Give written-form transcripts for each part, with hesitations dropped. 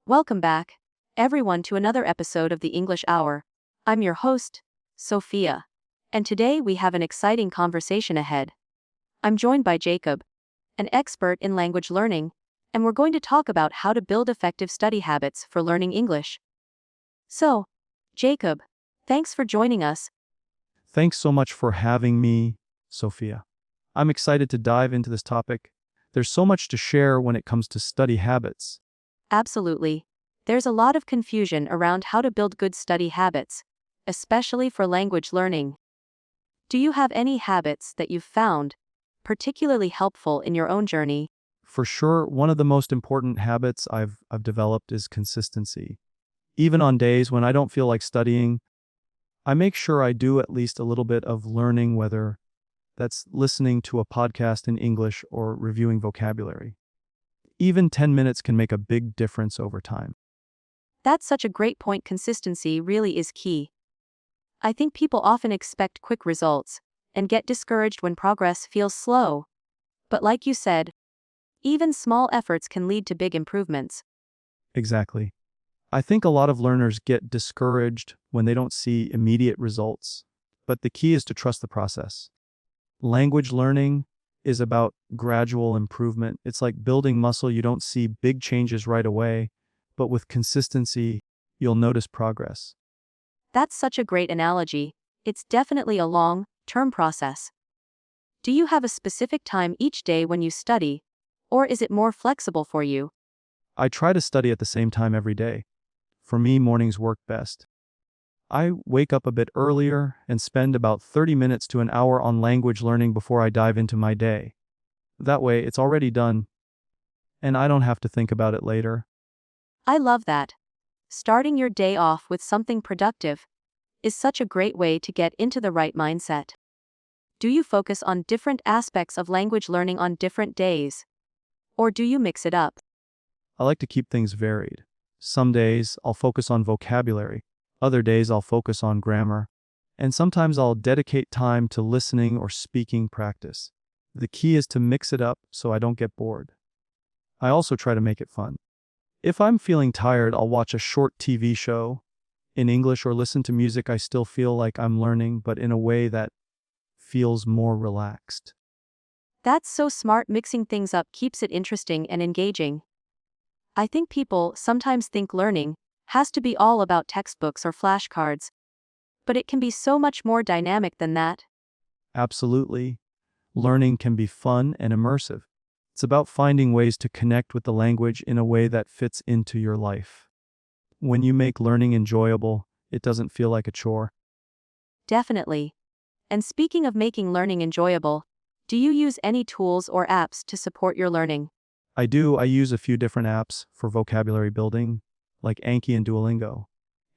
Welcome back, everyone, to another episode of the English Hour. I'm your host, Sophia, and today we have an exciting conversation ahead. I'm joined by Jacob, an expert in language learning, and we're going to talk about how to build effective study habits for learning English. So, Jacob, thanks for joining us. Thanks so much for having me, Sophia. I'm excited to dive into this topic. There's so much to share when it comes to study habits. Absolutely. There's a lot of confusion around how to build good study habits, especially for language learning. Do you have any habits that you've found particularly helpful in your own journey? For sure, one of the most important habits I've developed is consistency. Even on days when I don't feel like studying, I make sure I do at least a little bit of learning, whether that's listening to a podcast in English or reviewing vocabulary. Even 10 minutes can make a big difference over time. That's such a great point. Consistency really is key. I think people often expect quick results and get discouraged when progress feels slow. But like you said, even small efforts can lead to big improvements. Exactly. I think a lot of learners get discouraged when they don't see immediate results, but the key is to trust the process. Language learning is about gradual improvement. It's like building muscle. You don't see big changes right away, but with consistency, you'll notice progress. That's such a great analogy. It's definitely a long-term process. Do you have a specific time each day when you study, or is it more flexible for you? I try to study at the same time every day. For me, mornings work best. I wake up a bit earlier and spend about 30 minutes to an hour on language learning before I dive into my day. That way, it's already done, and I don't have to think about it later. I love that. Starting your day off with something productive is such a great way to get into the right mindset. Do you focus on different aspects of language learning on different days? Or do you mix it up? I like to keep things varied. Some days, I'll focus on vocabulary. Other days, I'll focus on grammar. And sometimes I'll dedicate time to listening or speaking practice. The key is to mix it up so I don't get bored. I also try to make it fun. If I'm feeling tired, I'll watch a short TV show in English or listen to music I still feel like I'm learning, but in a way that feels more relaxed. That's so smart. Mixing things up keeps it interesting and engaging. I think people sometimes think learning has to be all about textbooks or flashcards, but it can be so much more dynamic than that. Absolutely. Learning can be fun and immersive. It's about finding ways to connect with the language in a way that fits into your life. When you make learning enjoyable, it doesn't feel like a chore. Definitely. And speaking of making learning enjoyable, do you use any tools or apps to support your learning? I do. I use a few different apps for vocabulary building, like Anki and Duolingo.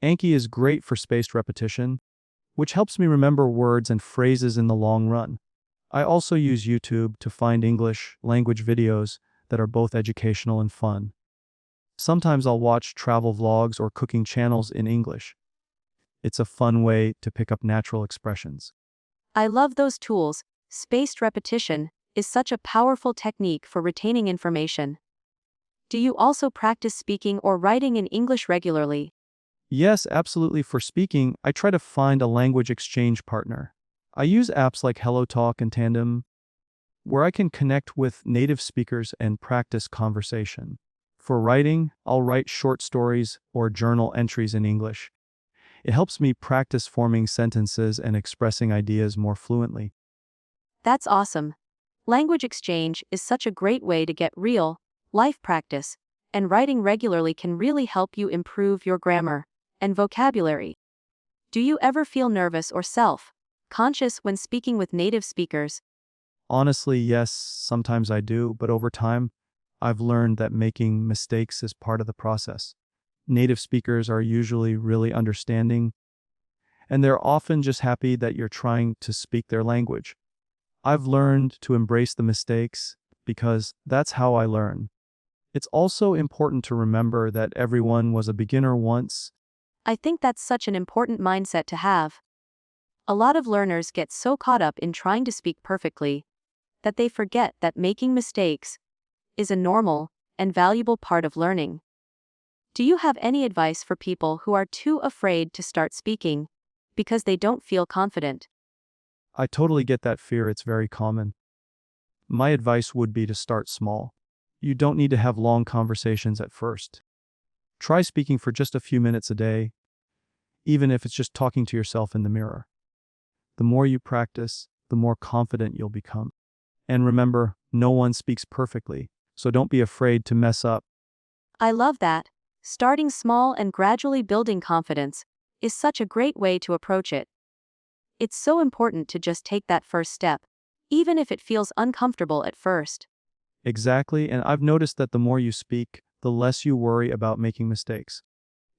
Anki is great for spaced repetition, which helps me remember words and phrases in the long run. I also use YouTube to find English language videos that are both educational and fun. Sometimes I'll watch travel vlogs or cooking channels in English. It's a fun way to pick up natural expressions. I love those tools. Spaced repetition is such a powerful technique for retaining information. Do you also practice speaking or writing in English regularly? Yes, absolutely. For speaking, I try to find a language exchange partner. I use apps like HelloTalk and Tandem, where I can connect with native speakers and practice conversation. For writing, I'll write short stories or journal entries in English. It helps me practice forming sentences and expressing ideas more fluently. That's awesome. Language exchange is such a great way to get real life practice, and writing regularly can really help you improve your grammar and vocabulary. Do you ever feel nervous or self-conscious when speaking with native speakers? Honestly, yes, sometimes I do, but over time, I've learned that making mistakes is part of the process. Native speakers are usually really understanding, and they're often just happy that you're trying to speak their language. I've learned to embrace the mistakes because that's how I learn. It's also important to remember that everyone was a beginner once. I think that's such an important mindset to have. A lot of learners get so caught up in trying to speak perfectly that they forget that making mistakes is a normal and valuable part of learning. Do you have any advice for people who are too afraid to start speaking because they don't feel confident? I totally get that fear, it's very common. My advice would be to start small. You don't need to have long conversations at first. Try speaking for just a few minutes a day, even if it's just talking to yourself in the mirror. The more you practice, the more confident you'll become. And remember, no one speaks perfectly, so don't be afraid to mess up. I love that. Starting small and gradually building confidence is such a great way to approach it. It's so important to just take that first step, even if it feels uncomfortable at first. Exactly, and I've noticed that the more you speak, the less you worry about making mistakes.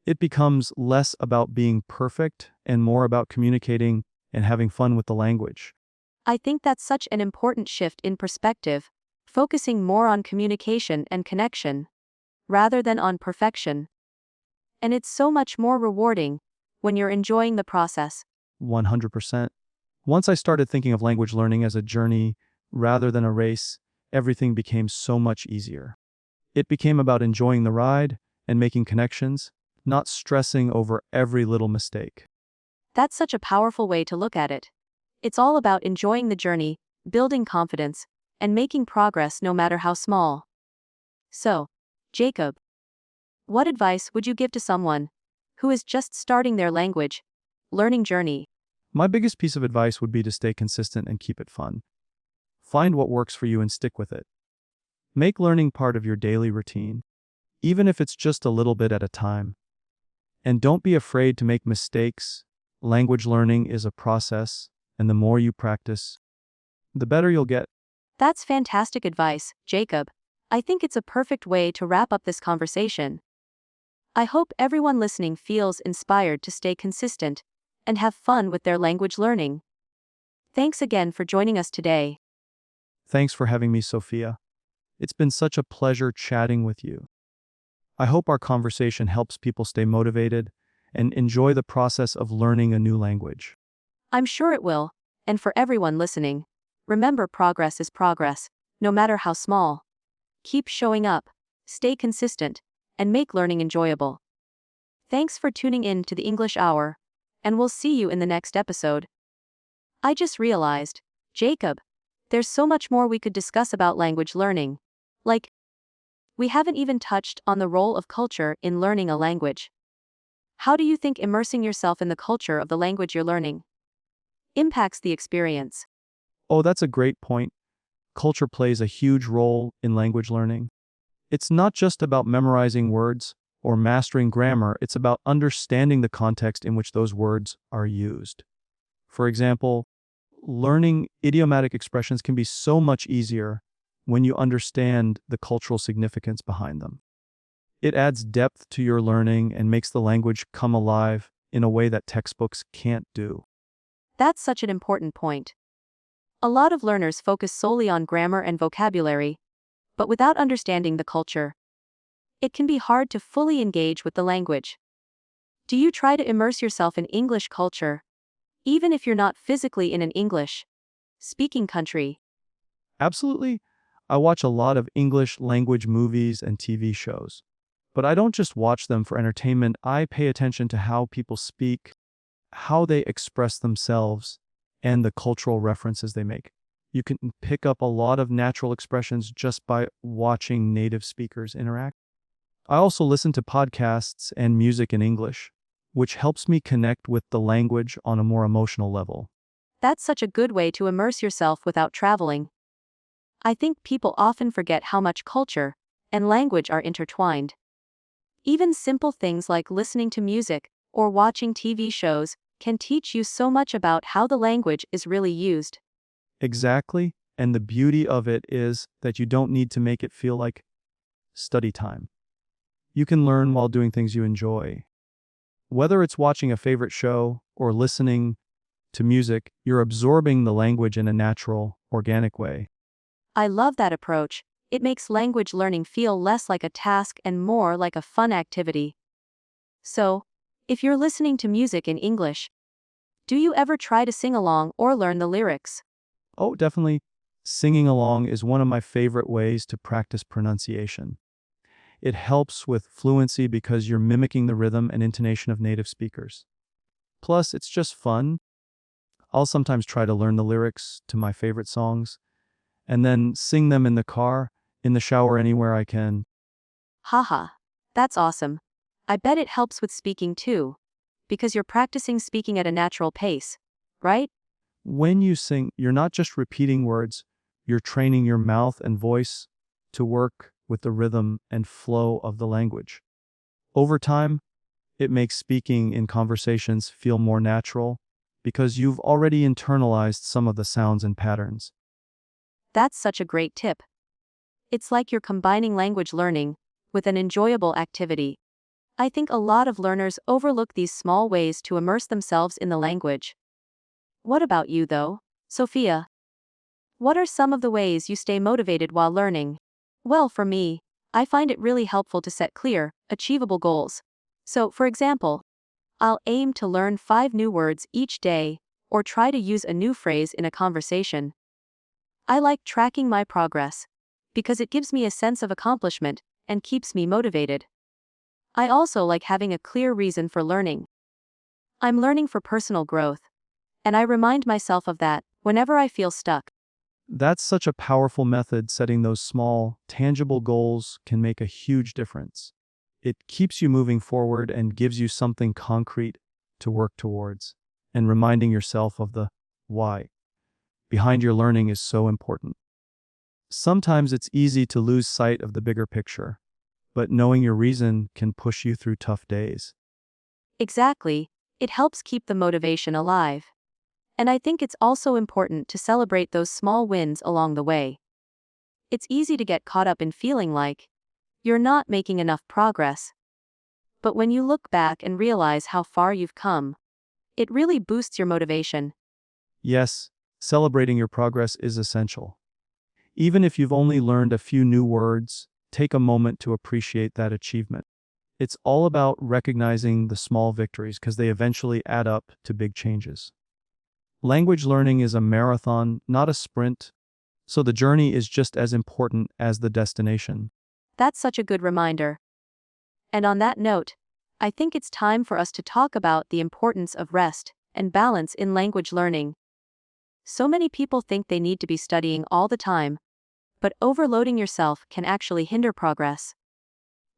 It becomes less about being perfect and more about communicating and having fun with the language. I think that's such an important shift in perspective, focusing more on communication and connection, rather than on perfection. And it's so much more rewarding when you're enjoying the process. 100%. Once I started thinking of language learning as a journey rather than a race, everything became so much easier. It became about enjoying the ride and making connections, not stressing over every little mistake. That's such a powerful way to look at it. It's all about enjoying the journey, building confidence, and making progress no matter how small. So, Jacob, what advice would you give to someone who is just starting their language learning journey? My biggest piece of advice would be to stay consistent and keep it fun. Find what works for you and stick with it. Make learning part of your daily routine, even if it's just a little bit at a time. And don't be afraid to make mistakes. Language learning is a process, and the more you practice, the better you'll get. That's fantastic advice, Jacob. I think it's a perfect way to wrap up this conversation. I hope everyone listening feels inspired to stay consistent and have fun with their language learning. Thanks again for joining us today. Thanks for having me, Sophia. It's been such a pleasure chatting with you. I hope our conversation helps people stay motivated and enjoy the process of learning a new language. I'm sure it will, and for everyone listening, remember progress is progress, no matter how small. Keep showing up, stay consistent, and make learning enjoyable. Thanks for tuning in to the English Hour, and we'll see you in the next episode. I just realized, Jacob, there's so much more we could discuss about language learning. Like, we haven't even touched on the role of culture in learning a language. How do you think immersing yourself in the culture of the language you're learning impacts the experience? Oh, that's a great point. Culture plays a huge role in language learning. It's not just about memorizing words or mastering grammar, it's about understanding the context in which those words are used. For example, learning idiomatic expressions can be so much easier when you understand the cultural significance behind them. It adds depth to your learning and makes the language come alive in a way that textbooks can't do. That's such an important point. A lot of learners focus solely on grammar and vocabulary, but without understanding the culture, it can be hard to fully engage with the language. Do you try to immerse yourself in English culture, even if you're not physically in an English speaking country? Absolutely. I watch a lot of English language movies and TV shows. But I don't just watch them for entertainment, I pay attention to how people speak, how they express themselves, and the cultural references they make. You can pick up a lot of natural expressions just by watching native speakers interact. I also listen to podcasts and music in English, which helps me connect with the language on a more emotional level. That's such a good way to immerse yourself without traveling. I think people often forget how much culture and language are intertwined. Even simple things like listening to music or watching TV shows can teach you so much about how the language is really used. Exactly, and the beauty of it is that you don't need to make it feel like study time. You can learn while doing things you enjoy. Whether it's watching a favorite show or listening to music, you're absorbing the language in a natural, organic way. I love that approach. It makes language learning feel less like a task and more like a fun activity. So, if you're listening to music in English, do you ever try to sing along or learn the lyrics? Oh, definitely. Singing along is one of my favorite ways to practice pronunciation. It helps with fluency because you're mimicking the rhythm and intonation of native speakers. Plus, it's just fun. I'll sometimes try to learn the lyrics to my favorite songs and then sing them in the car, in the shower, anywhere I can. Haha, that's awesome. I bet it helps with speaking too, because you're practicing speaking at a natural pace, right? When you sing, you're not just repeating words, you're training your mouth and voice to work with the rhythm and flow of the language. Over time, it makes speaking in conversations feel more natural because you've already internalized some of the sounds and patterns. That's such a great tip. It's like you're combining language learning with an enjoyable activity. I think a lot of learners overlook these small ways to immerse themselves in the language. What about you, though, Sophia? What are some of the ways you stay motivated while learning? Well, for me, I find it really helpful to set clear, achievable goals. So, for example, I'll aim to learn 5 new words each day, or try to use a new phrase in a conversation. I like tracking my progress, because it gives me a sense of accomplishment and keeps me motivated. I also like having a clear reason for learning. I'm learning for personal growth, and I remind myself of that whenever I feel stuck. That's such a powerful method. Setting those small, tangible goals can make a huge difference. It keeps you moving forward and gives you something concrete to work towards. And reminding yourself of the why behind your learning is so important. Sometimes it's easy to lose sight of the bigger picture, but knowing your reason can push you through tough days. Exactly, it helps keep the motivation alive. And I think it's also important to celebrate those small wins along the way. It's easy to get caught up in feeling like you're not making enough progress. But when you look back and realize how far you've come, it really boosts your motivation. Yes, celebrating your progress is essential. Even if you've only learned a few new words, take a moment to appreciate that achievement. It's all about recognizing the small victories because they eventually add up to big changes. Language learning is a marathon, not a sprint, so the journey is just as important as the destination. That's such a good reminder. And on that note, I think it's time for us to talk about the importance of rest and balance in language learning. So many people think they need to be studying all the time, but overloading yourself can actually hinder progress.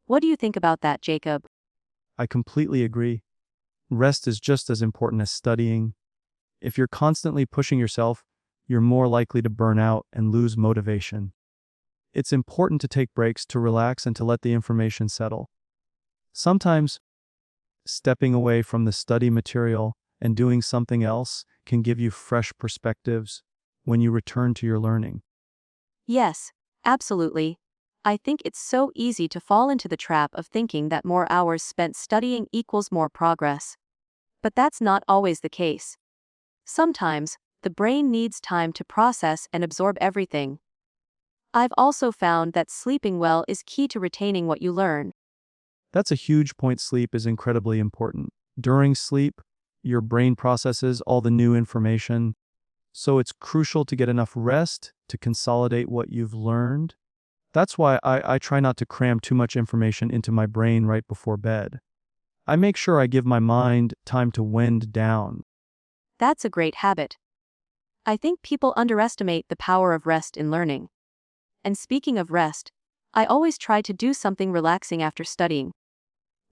What do you think about that, Jacob? I completely agree. Rest is just as important as studying. If you're constantly pushing yourself, you're more likely to burn out and lose motivation. It's important to take breaks to relax and to let the information settle. Sometimes, stepping away from the study material and doing something else can give you fresh perspectives when you return to your learning. Yes, absolutely. I think it's so easy to fall into the trap of thinking that more hours spent studying equals more progress. But that's not always the case. Sometimes, the brain needs time to process and absorb everything. I've also found that sleeping well is key to retaining what you learn. That's a huge point. Sleep is incredibly important. During sleep, your brain processes all the new information, so it's crucial to get enough rest to consolidate what you've learned. That's why I try not to cram too much information into my brain right before bed. I make sure I give my mind time to wind down. That's a great habit. I think people underestimate the power of rest in learning. And speaking of rest, I always try to do something relaxing after studying.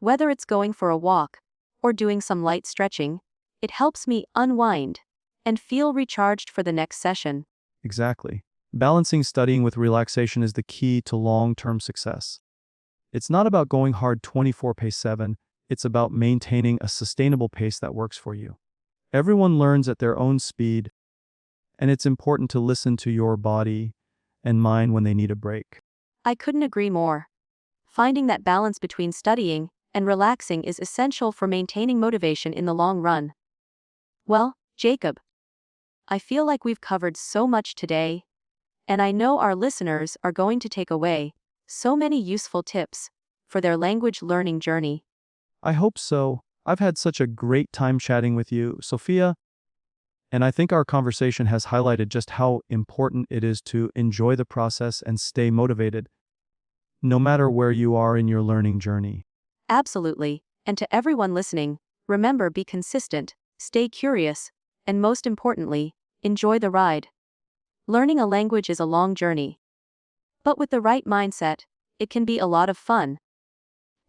Whether it's going for a walk or doing some light stretching, it helps me unwind and feel recharged for the next session. Exactly. Balancing studying with relaxation is the key to long-term success. It's not about going hard 24/7, it's about maintaining a sustainable pace that works for you. Everyone learns at their own speed, and it's important to listen to your body and mind when they need a break. I couldn't agree more. Finding that balance between studying and relaxing is essential for maintaining motivation in the long run. Well, Jacob, I feel like we've covered so much today, and I know our listeners are going to take away so many useful tips for their language learning journey. I hope so. I've had such a great time chatting with you, Sophia, and I think our conversation has highlighted just how important it is to enjoy the process and stay motivated. no matter where you are in your learning journey. Absolutely. And to everyone listening, remember, be consistent, stay curious, and most importantly, enjoy the ride. Learning a language is a long journey. But with the right mindset, it can be a lot of fun.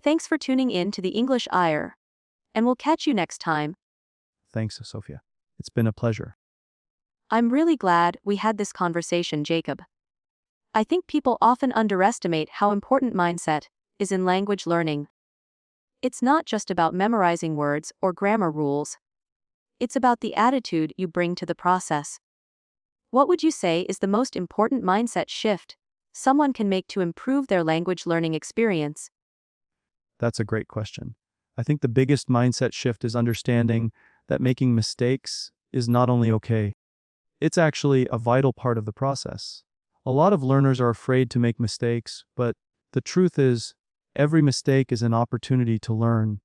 Thanks for tuning in to the English Hour, and we'll catch you next time. Thanks, Sophia. It's been a pleasure. I'm really glad we had this conversation, Jacob. I think people often underestimate how important mindset is in language learning. It's not just about memorizing words or grammar rules. It's about the attitude you bring to the process. What would you say is the most important mindset shift someone can make to improve their language learning experience? That's a great question. I think the biggest mindset shift is understanding that making mistakes is not only okay, it's actually a vital part of the process. A lot of learners are afraid to make mistakes, but the truth is, every mistake is an opportunity to learn.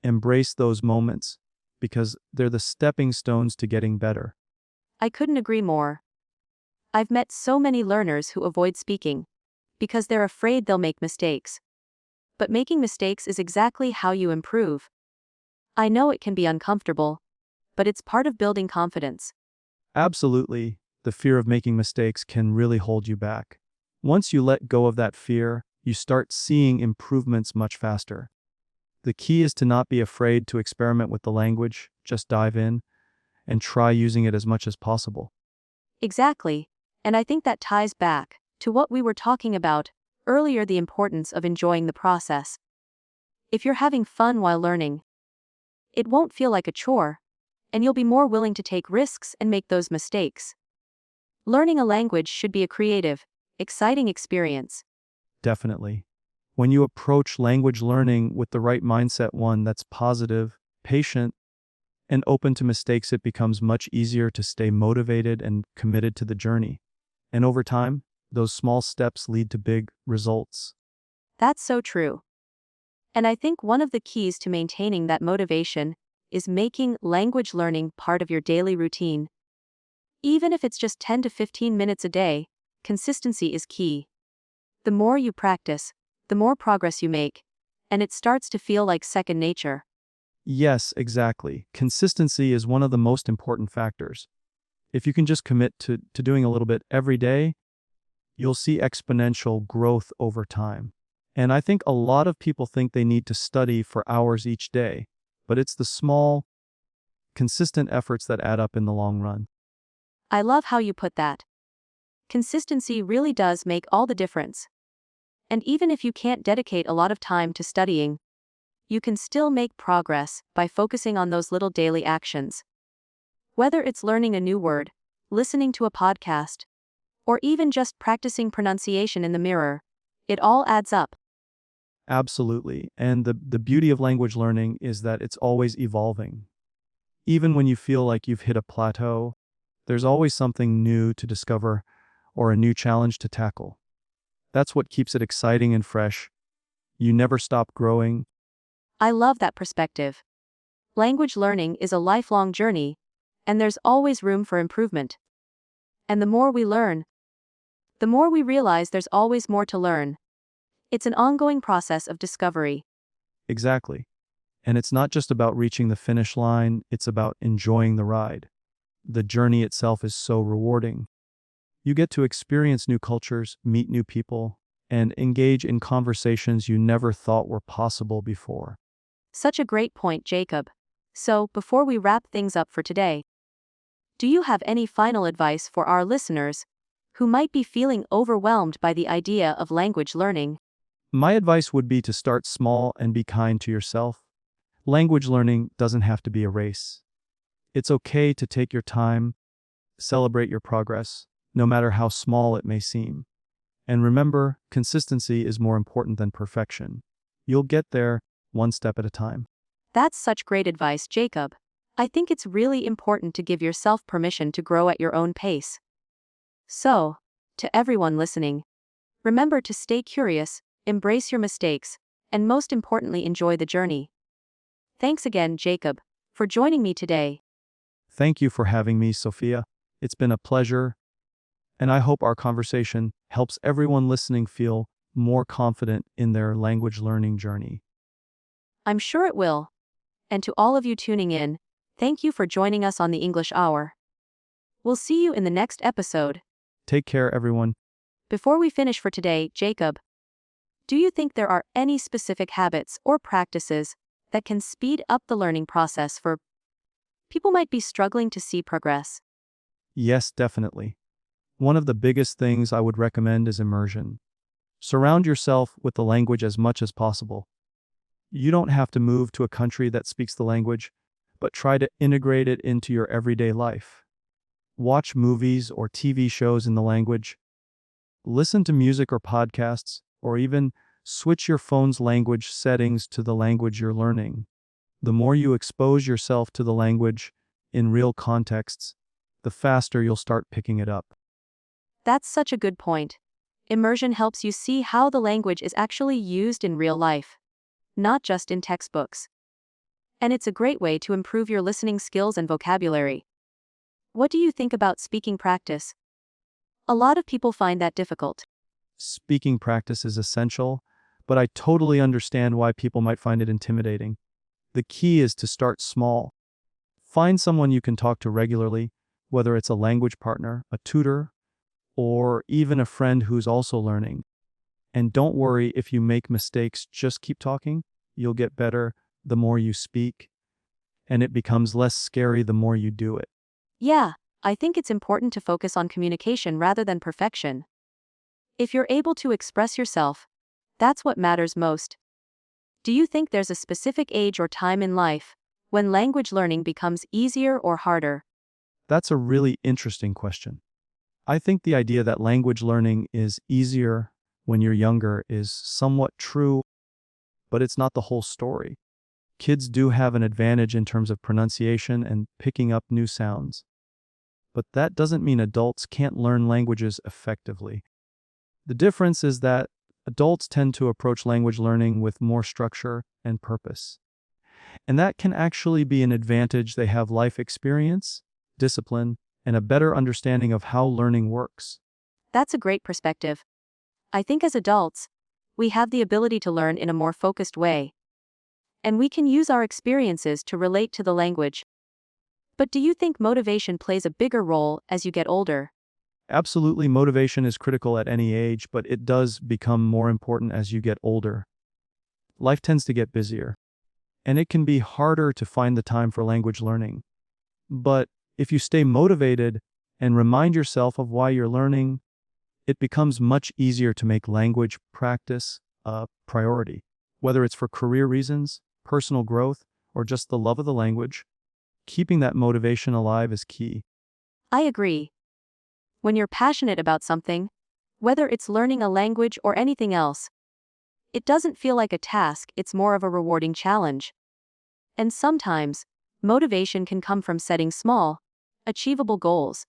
Embrace those moments, because they're the stepping stones to getting better. I couldn't agree more. I've met so many learners who avoid speaking because they're afraid they'll make mistakes. But making mistakes is exactly how you improve. I know it can be uncomfortable, but it's part of building confidence. Absolutely, the fear of making mistakes can really hold you back. Once you let go of that fear, you start seeing improvements much faster. The key is to not be afraid to experiment with the language, just dive in and try using it as much as possible. Exactly, and I think that ties back to what we were talking about earlier, the importance of enjoying the process. If you're having fun while learning, it won't feel like a chore, and you'll be more willing to take risks and make those mistakes. Learning a language should be a creative, exciting experience. Definitely. When you approach language learning with the right mindset, one that's positive, patient, and open to mistakes, it becomes much easier to stay motivated and committed to the journey. And over time, those small steps lead to big results. That's so true. And I think one of the keys to maintaining that motivation is making language learning part of your daily routine. Even if it's just 10 to 15 minutes a day, consistency is key. The more you practice, the more progress you make, and it starts to feel like second nature. Yes, exactly. Consistency is one of the most important factors. If you can just commit to doing a little bit every day, you'll see exponential growth over time. And I think a lot of people think they need to study for hours each day, but it's the small, consistent efforts that add up in the long run. I love how you put that. Consistency really does make all the difference. And even if you can't dedicate a lot of time to studying, you can still make progress by focusing on those little daily actions. Whether it's learning a new word, listening to a podcast, or even just practicing pronunciation in the mirror, it all adds up. Absolutely. And the beauty of language learning is that it's always evolving. Even when you feel like you've hit a plateau, there's always something new to discover or a new challenge to tackle. That's what keeps it exciting and fresh. You never stop growing. I love that perspective. Language learning is a lifelong journey, and there's always room for improvement. And the more we learn, the more we realize there's always more to learn. It's an ongoing process of discovery. Exactly. And it's not just about reaching the finish line, it's about enjoying the ride. The journey itself is so rewarding. You get to experience new cultures, meet new people, and engage in conversations you never thought were possible before. Such a great point, Jacob. So, before we wrap things up for today, do you have any final advice for our listeners who might be feeling overwhelmed by the idea of language learning? My advice would be to start small and be kind to yourself. Language learning doesn't have to be a race. It's okay to take your time, celebrate your progress, no matter how small it may seem. And remember, consistency is more important than perfection. You'll get there one step at a time. That's such great advice, Jacob. I think it's really important to give yourself permission to grow at your own pace. So, to everyone listening, remember to stay curious, embrace your mistakes, and most importantly, enjoy the journey. Thanks again, Jacob, for joining me today. Thank you for having me, Sophia. It's been a pleasure, and I hope our conversation helps everyone listening feel more confident in their language learning journey. I'm sure it will. And to all of you tuning in, thank you for joining us on the English Hour. We'll see you in the next episode. Take care, everyone. Before we finish for today, Jacob, do you think there are any specific habits or practices that can speed up the learning process for people might be struggling to see progress? Yes, definitely. One of the biggest things I would recommend is immersion. Surround yourself with the language as much as possible. You don't have to move to a country that speaks the language, but try to integrate it into your everyday life. Watch movies or TV shows in the language. Listen to music or podcasts, or even switch your phone's language settings to the language you're learning. The more you expose yourself to the language in real contexts, the faster you'll start picking it up. That's such a good point. Immersion helps you see how the language is actually used in real life, not just in textbooks. And it's a great way to improve your listening skills and vocabulary. What do you think about speaking practice? A lot of people find that difficult. Speaking practice is essential, but I totally understand why people might find it intimidating. The key is to start small. Find someone you can talk to regularly, whether it's a language partner, a tutor, or even a friend who's also learning. And don't worry if you make mistakes, just keep talking. You'll get better the more you speak, and it becomes less scary the more you do it. Yeah, I think it's important to focus on communication rather than perfection. If you're able to express yourself, that's what matters most. Do you think there's a specific age or time in life when language learning becomes easier or harder? That's a really interesting question. I think the idea that language learning is easier when you're younger is somewhat true, but it's not the whole story. Kids do have an advantage in terms of pronunciation and picking up new sounds. But that doesn't mean adults can't learn languages effectively. The difference is that adults tend to approach language learning with more structure and purpose. And that can actually be an advantage. They have life experience, discipline, and a better understanding of how learning works. That's a great perspective. I think as adults, we have the ability to learn in a more focused way. And we can use our experiences to relate to the language. But do you think motivation plays a bigger role as you get older? Absolutely, motivation is critical at any age, but it does become more important as you get older. Life tends to get busier, and it can be harder to find the time for language learning. But if you stay motivated and remind yourself of why you're learning, it becomes much easier to make language practice a priority. Whether it's for career reasons, personal growth, or just the love of the language, keeping that motivation alive is key. I agree. When you're passionate about something, whether it's learning a language or anything else, it doesn't feel like a task, it's more of a rewarding challenge. And sometimes, motivation can come from setting small, achievable goals.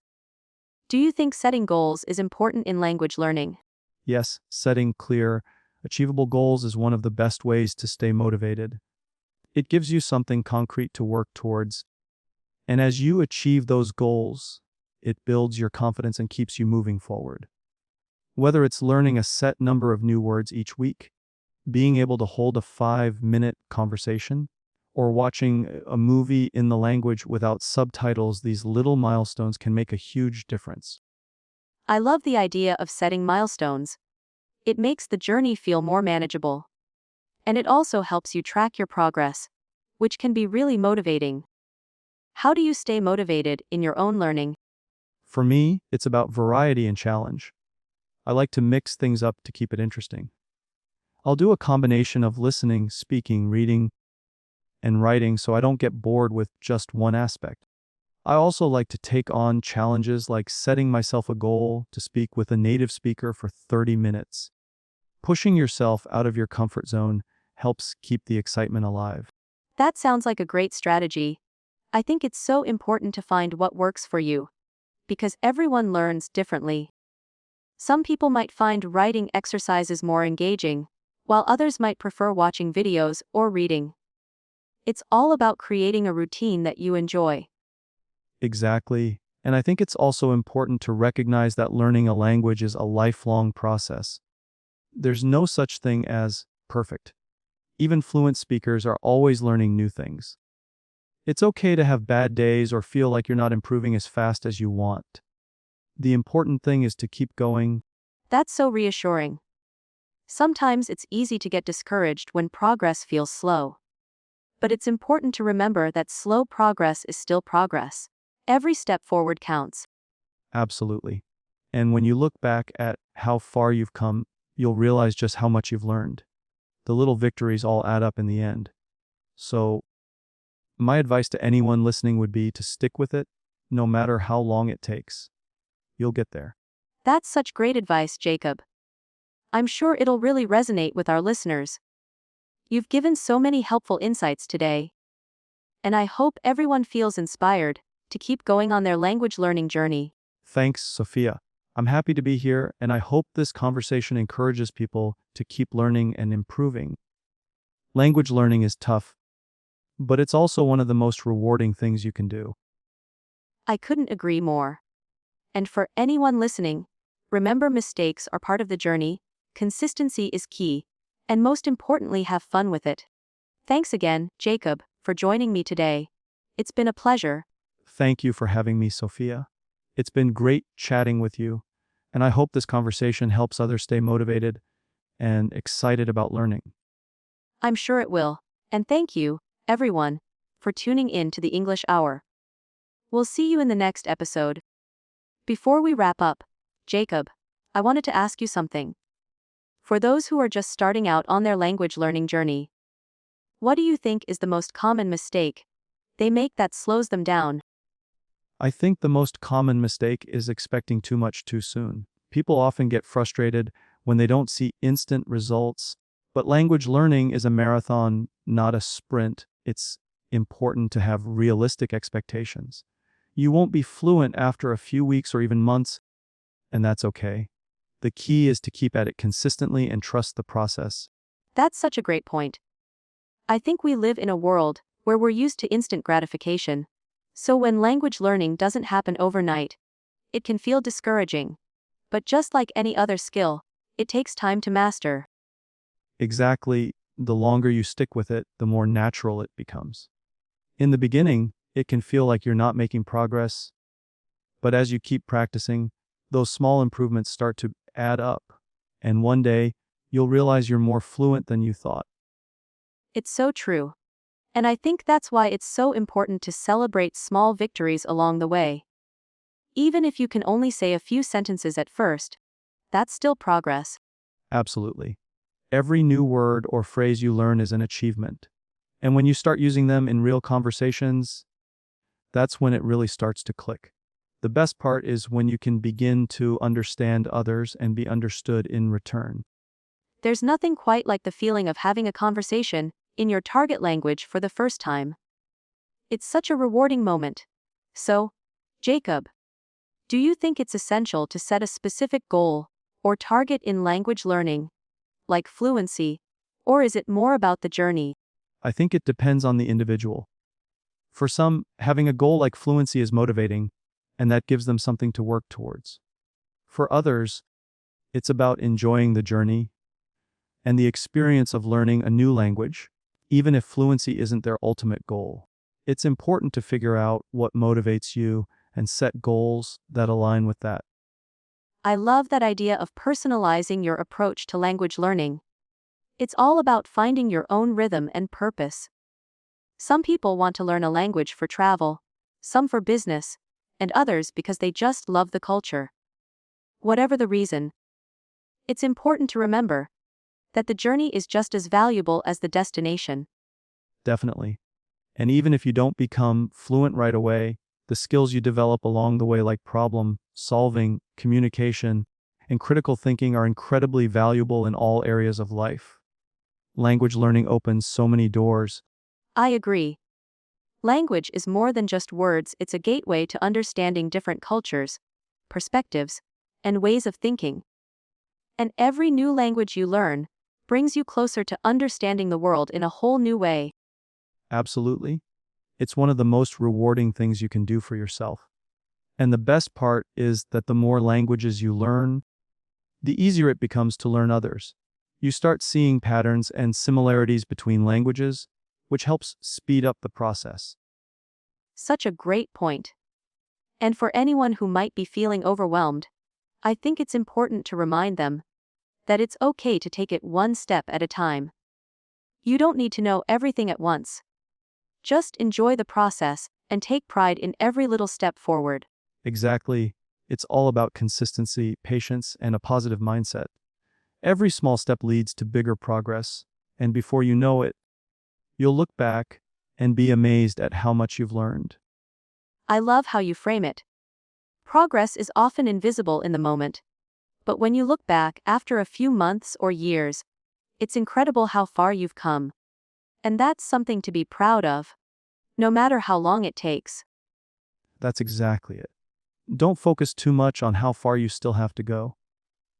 Do you think setting goals is important in language learning? Yes, setting clear, achievable goals is one of the best ways to stay motivated. It gives you something concrete to work towards, and as you achieve those goals, it builds your confidence and keeps you moving forward. Whether it's learning a set number of new words each week, being able to hold a 5-minute conversation, or watching a movie in the language without subtitles, these little milestones can make a huge difference. I love the idea of setting milestones. It makes the journey feel more manageable. And it also helps you track your progress, which can be really motivating. How do you stay motivated in your own learning? For me, it's about variety and challenge. I like to mix things up to keep it interesting. I'll do a combination of listening, speaking, reading, and writing so I don't get bored with just one aspect. I also like to take on challenges like setting myself a goal to speak with a native speaker for 30 minutes. Pushing yourself out of your comfort zone helps keep the excitement alive. That sounds like a great strategy. I think it's so important to find what works for you, because everyone learns differently. Some people might find writing exercises more engaging, while others might prefer watching videos or reading. It's all about creating a routine that you enjoy. Exactly. And I think it's also important to recognize that learning a language is a lifelong process. There's no such thing as perfect. Even fluent speakers are always learning new things. It's okay to have bad days or feel like you're not improving as fast as you want. The important thing is to keep going. That's so reassuring. Sometimes it's easy to get discouraged when progress feels slow. But it's important to remember that slow progress is still progress. Every step forward counts. Absolutely. And when you look back at how far you've come, you'll realize just how much you've learned. The little victories all add up in the end. So, my advice to anyone listening would be to stick with it, no matter how long it takes. You'll get there. That's such great advice, Jacob. I'm sure it'll really resonate with our listeners. You've given so many helpful insights today. And I hope everyone feels inspired to keep going on their language learning journey. Thanks, Sophia. I'm happy to be here, and I hope this conversation encourages people to keep learning and improving. Language learning is tough, but it's also one of the most rewarding things you can do. I couldn't agree more. And for anyone listening, remember mistakes are part of the journey, consistency is key, and most importantly, have fun with it. Thanks again, Jacob, for joining me today. It's been a pleasure. Thank you for having me, Sophia. It's been great chatting with you, and I hope this conversation helps others stay motivated and excited about learning. I'm sure it will. And thank you, everyone, for tuning in to the English Hour. We'll see you in the next episode. Before we wrap up, Jacob, I wanted to ask you something. For those who are just starting out on their language learning journey, what do you think is the most common mistake they make that slows them down? I think the most common mistake is expecting too much too soon. People often get frustrated when they don't see instant results, but language learning is a marathon, not a sprint. It's important to have realistic expectations. You won't be fluent after a few weeks or even months, and that's okay. The key is to keep at it consistently and trust the process. That's such a great point. I think we live in a world where we're used to instant gratification. So when language learning doesn't happen overnight, it can feel discouraging. But just like any other skill, it takes time to master. Exactly, the longer you stick with it, the more natural it becomes. In the beginning, it can feel like you're not making progress, but as you keep practicing, those small improvements start to add up, and one day, you'll realize you're more fluent than you thought. It's so true. And I think that's why it's so important to celebrate small victories along the way. Even if you can only say a few sentences at first, that's still progress. Absolutely. Every new word or phrase you learn is an achievement. And when you start using them in real conversations, that's when it really starts to click. The best part is when you can begin to understand others and be understood in return. There's nothing quite like the feeling of having a conversation in your target language for the first time. It's such a rewarding moment. So, Jacob, do you think it's essential to set a specific goal or target in language learning, like fluency, or is it more about the journey? I think it depends on the individual. For some, having a goal like fluency is motivating, and that gives them something to work towards. For others, it's about enjoying the journey and the experience of learning a new language, even if fluency isn't their ultimate goal. It's important to figure out what motivates you and set goals that align with that. I love that idea of personalizing your approach to language learning. It's all about finding your own rhythm and purpose. Some people want to learn a language for travel, some for business, and others because they just love the culture. Whatever the reason, it's important to remember that the journey is just as valuable as the destination. Definitely. And even if you don't become fluent right away, the skills you develop along the way, like problem solving, communication, and critical thinking, are incredibly valuable in all areas of life. Language learning opens so many doors. I agree. Language is more than just words, it's a gateway to understanding different cultures, perspectives, and ways of thinking. And every new language you learn brings you closer to understanding the world in a whole new way. Absolutely. It's one of the most rewarding things you can do for yourself. And the best part is that the more languages you learn, the easier it becomes to learn others. You start seeing patterns and similarities between languages, which helps speed up the process. Such a great point. And for anyone who might be feeling overwhelmed, I think it's important to remind them that it's okay to take it one step at a time. You don't need to know everything at once. Just enjoy the process and take pride in every little step forward. Exactly. It's all about consistency, patience, and a positive mindset. Every small step leads to bigger progress, and before you know it, you'll look back and be amazed at how much you've learned. I love how you frame it. Progress is often invisible in the moment, but when you look back after a few months or years, it's incredible how far you've come. And that's something to be proud of, no matter how long it takes. That's exactly it. Don't focus too much on how far you still have to go.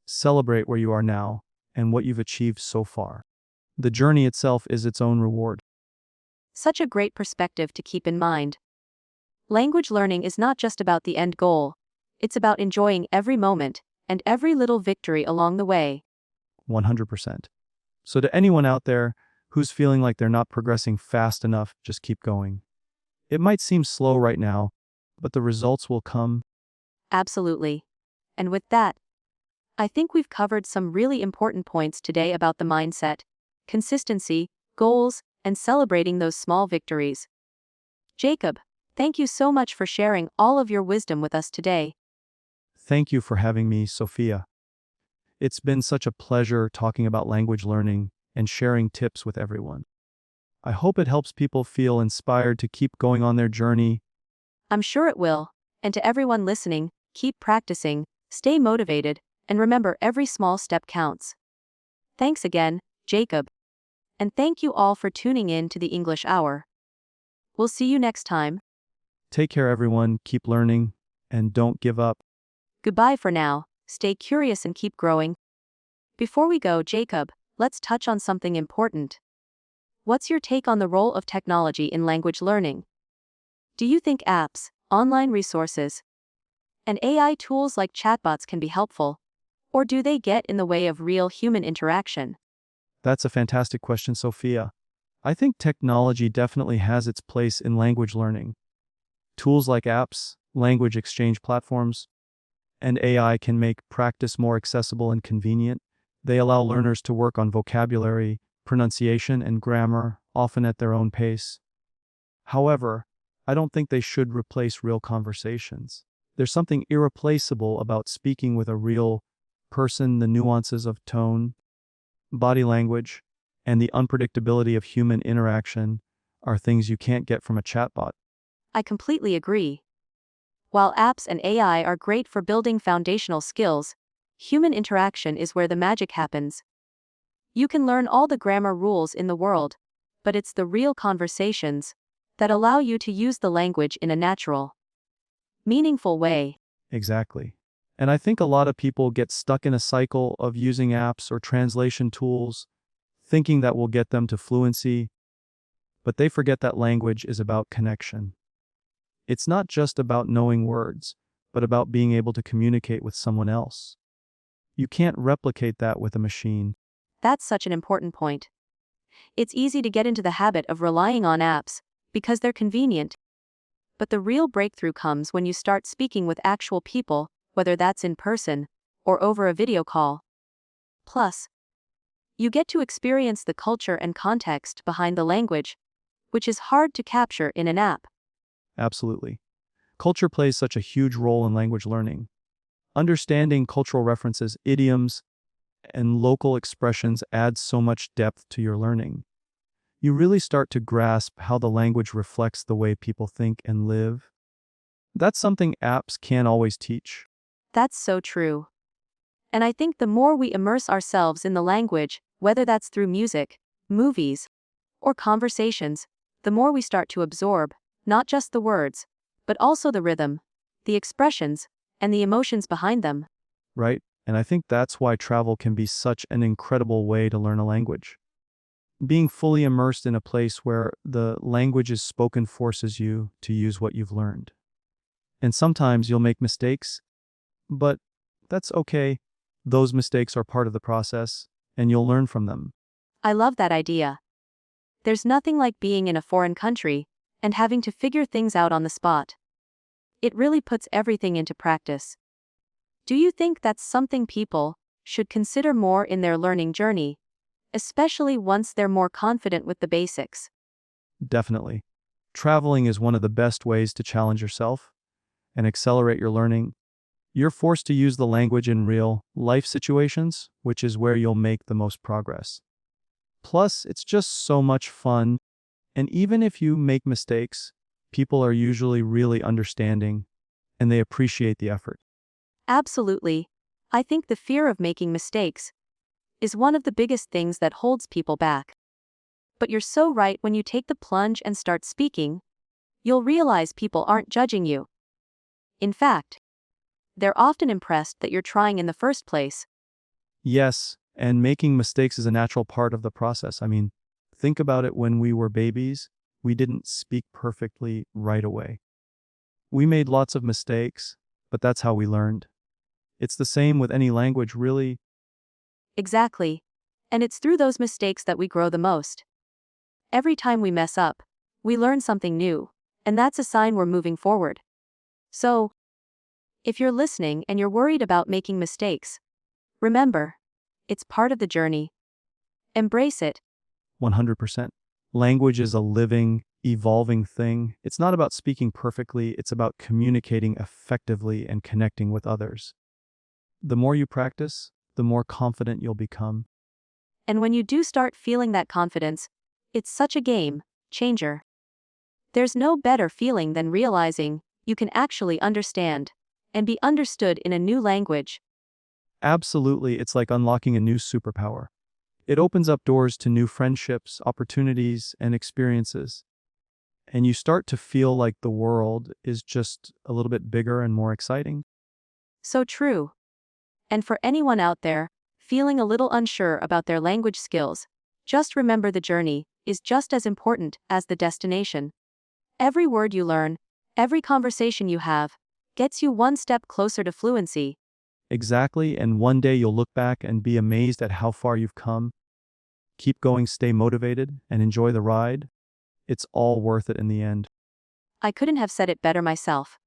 Celebrate where you are now and what you've achieved so far. The journey itself is its own reward. Such a great perspective to keep in mind. Language learning is not just about the end goal, it's about enjoying every moment and every little victory along the way. 100%. So to anyone out there who's feeling like they're not progressing fast enough, just keep going. It might seem slow right now, but the results will come. Absolutely. And with that, I think we've covered some really important points today about the mindset, consistency, goals, and celebrating those small victories. Jacob, thank you so much for sharing all of your wisdom with us today. Thank you for having me, Sophia. It's been such a pleasure talking about language learning and sharing tips with everyone. I hope it helps people feel inspired to keep going on their journey. I'm sure it will. And to everyone listening, keep practicing, stay motivated, and remember every small step counts. Thanks again, Jacob. And thank you all for tuning in to the English Hour. We'll see you next time. Take care, everyone. Keep learning and don't give up. Goodbye for now. Stay curious and keep growing. Before we go, Jacob, let's touch on something important. What's your take on the role of technology in language learning? Do you think apps, online resources, and AI tools like chatbots can be helpful, or do they get in the way of real human interaction? That's a fantastic question, Sophia. I think technology definitely has its place in language learning. Tools like apps, language exchange platforms, and AI can make practice more accessible and convenient. They allow learners to work on vocabulary, pronunciation, and grammar, often at their own pace. However, I don't think they should replace real conversations. There's something irreplaceable about speaking with a real person. The nuances of tone, body language, and the unpredictability of human interaction are things you can't get from a chatbot. I completely agree. While apps and AI are great for building foundational skills, human interaction is where the magic happens. You can learn all the grammar rules in the world, but it's the real conversations that allow you to use the language in a natural, meaningful way. Exactly. And I think a lot of people get stuck in a cycle of using apps or translation tools, thinking that will get them to fluency, but they forget that language is about connection. It's not just about knowing words, but about being able to communicate with someone else. You can't replicate that with a machine. That's such an important point. It's easy to get into the habit of relying on apps because they're convenient. But the real breakthrough comes when you start speaking with actual people, whether that's in person or over a video call. Plus, you get to experience the culture and context behind the language, which is hard to capture in an app. Absolutely. Culture plays such a huge role in language learning. Understanding cultural references, idioms, and local expressions adds so much depth to your learning. You really start to grasp how the language reflects the way people think and live. That's something apps can't always teach. That's so true. And I think the more we immerse ourselves in the language, whether that's through music, movies, or conversations, the more we start to absorb, not just the words, but also the rhythm, the expressions, and the emotions behind them. Right? And I think that's why travel can be such an incredible way to learn a language. Being fully immersed in a place where the language is spoken forces you to use what you've learned. And sometimes you'll make mistakes, but that's okay. Those mistakes are part of the process, and you'll learn from them. I love that idea. There's nothing like being in a foreign country and having to figure things out on the spot. It really puts everything into practice. Do you think that's something people should consider more in their learning journey, especially once they're more confident with the basics? Definitely. Traveling is one of the best ways to challenge yourself and accelerate your learning. You're forced to use the language in real life situations, which is where you'll make the most progress. Plus, it's just so much fun, and even if you make mistakes, people are usually really understanding and they appreciate the effort. Absolutely. I think the fear of making mistakes is one of the biggest things that holds people back. But you're so right, when you take the plunge and start speaking, you'll realize people aren't judging you. In fact, they're often impressed that you're trying in the first place. Yes, and making mistakes is a natural part of the process. I mean, think about it. When we were babies, we didn't speak perfectly right away. We made lots of mistakes, but that's how we learned. It's the same with any language, really. Exactly. And it's through those mistakes that we grow the most. Every time we mess up, we learn something new, and that's a sign we're moving forward. So, if you're listening and you're worried about making mistakes, remember, it's part of the journey. Embrace it. 100%. Language is a living, evolving thing. It's not about speaking perfectly, it's about communicating effectively and connecting with others. The more you practice, the more confident you'll become. And when you do start feeling that confidence, it's such a game changer. There's no better feeling than realizing you can actually understand and be understood in a new language. Absolutely, it's like unlocking a new superpower. It opens up doors to new friendships, opportunities, and experiences. And you start to feel like the world is just a little bit bigger and more exciting. So true. And for anyone out there feeling a little unsure about their language skills, just remember the journey is just as important as the destination. Every word you learn, every conversation you have, gets you one step closer to fluency. Exactly, and one day you'll look back and be amazed at how far you've come. Keep going, stay motivated, and enjoy the ride. It's all worth it in the end. I couldn't have said it better myself.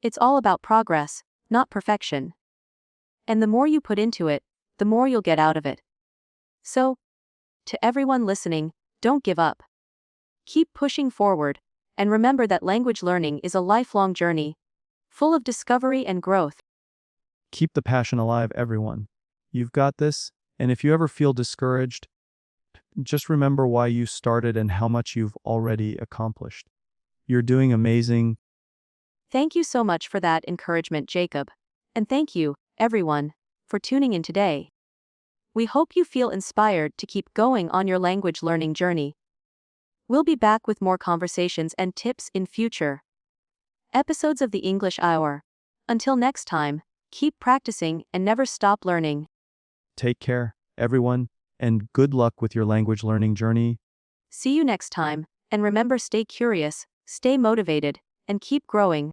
It's all about progress, not perfection. And the more you put into it, the more you'll get out of it. So, to everyone listening, don't give up. Keep pushing forward, and remember that language learning is a lifelong journey, full of discovery and growth. Keep the passion alive, everyone. You've got this, and if you ever feel discouraged, just remember why you started and how much you've already accomplished. You're doing amazing. Thank you so much for that encouragement, Jacob. And thank you, everyone, for tuning in today. We hope you feel inspired to keep going on your language learning journey. We'll be back with more conversations and tips in future episodes of the English Hour. Until next time, keep practicing and never stop learning. Take care, everyone, and good luck with your language learning journey. See you next time, and remember, stay curious, stay motivated, and keep growing.